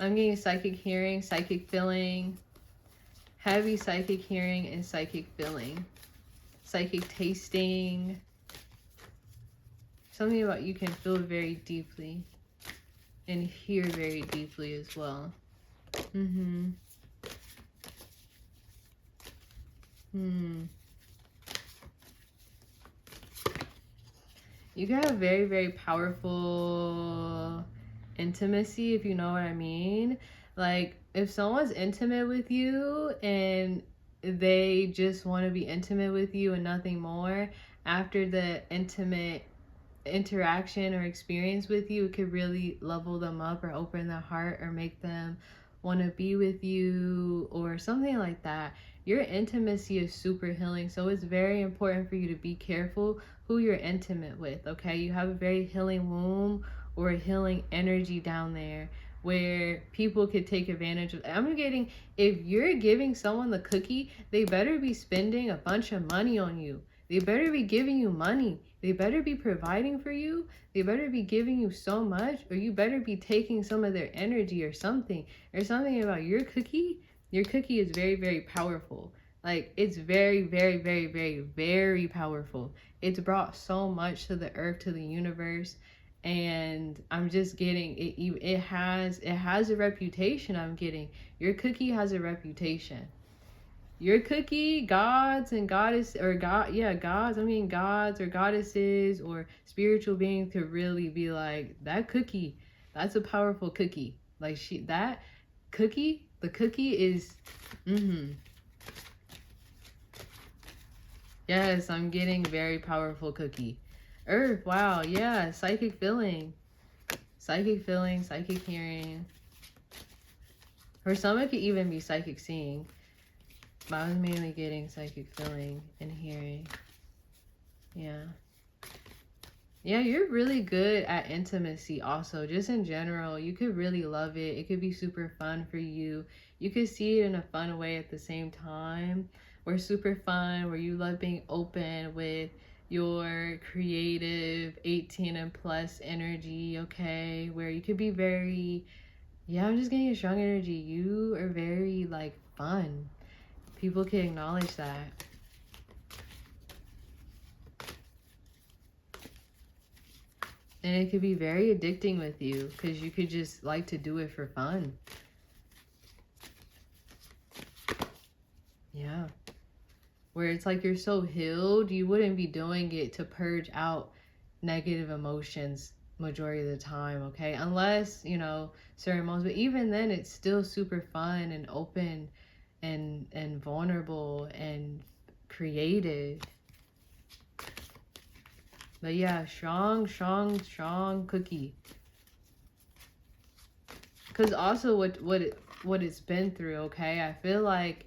I'm getting psychic hearing, psychic feeling, heavy psychic hearing, and psychic feeling. Psychic tasting. Something about you can feel very deeply and hear very deeply as well. You can have very, very powerful intimacy, if you know what I mean. Like, if someone's intimate with you and they just want to be intimate with you and nothing more, after the intimate interaction or experience with you, it could really level them up or open their heart or make them want to be with you or something like that. Your intimacy is super healing, so it's very important for you to be careful who you're intimate with, okay? You have a very healing womb or a healing energy down there where people could take advantage of. I'm getting, if you're giving someone the cookie, they better be spending a bunch of money on you. They better be giving you money. They better be providing for you. They better be giving you so much, or you better be taking some of their energy or something. There's something about your cookie. Your cookie is very, very powerful. Like, it's very, very, very, very, very powerful. It's brought so much to the earth, to the universe. And I'm just getting it. It has a reputation. I'm getting your cookie has a reputation. Your cookie, gods and goddess or god, yeah, gods. I mean gods or goddesses or spiritual beings could really be like, that cookie. That's a powerful cookie. Like that cookie. The cookie is. Yes, I'm getting very powerful cookie. Earth, wow, yeah, psychic feeling. Psychic feeling, psychic hearing. Or some it could even be psychic seeing. But I was mainly getting psychic feeling and hearing. Yeah. Yeah, you're really good at intimacy also. Just in general, you could really love it. It could be super fun for you. You could see it in a fun way at the same time. Or super fun, where you love being open with your creative 18 and plus energy, okay? Where you could be very, yeah, I'm just getting a strong energy. You are very, like, fun. People can acknowledge that. And it could be very addicting with you because you could just like to do it for fun. Yeah. Where it's like you're so healed, you wouldn't be doing it to purge out negative emotions majority of the time, okay? Unless, you know, certain moments. But even then, it's still super fun and open and vulnerable and creative. But yeah, strong cookie. Because also what it's been through, okay? I feel like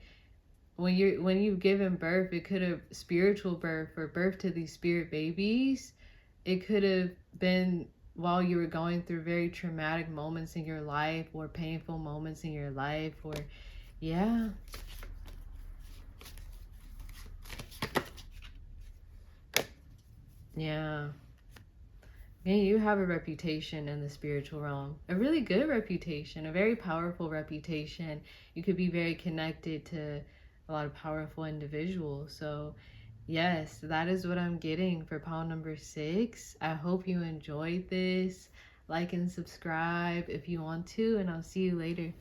when you've given birth, it could have spiritual birth or birth to these spirit babies. It could have been while you were going through very traumatic moments in your life or painful moments in your life, or yeah. Yeah. And you have a reputation in the spiritual realm, a really good reputation, a very powerful reputation. You could be very connected to a lot of powerful individuals. So yes, that is what I'm getting for pile number 6. I hope you enjoyed this. Like and subscribe if you want to, and I'll see you later.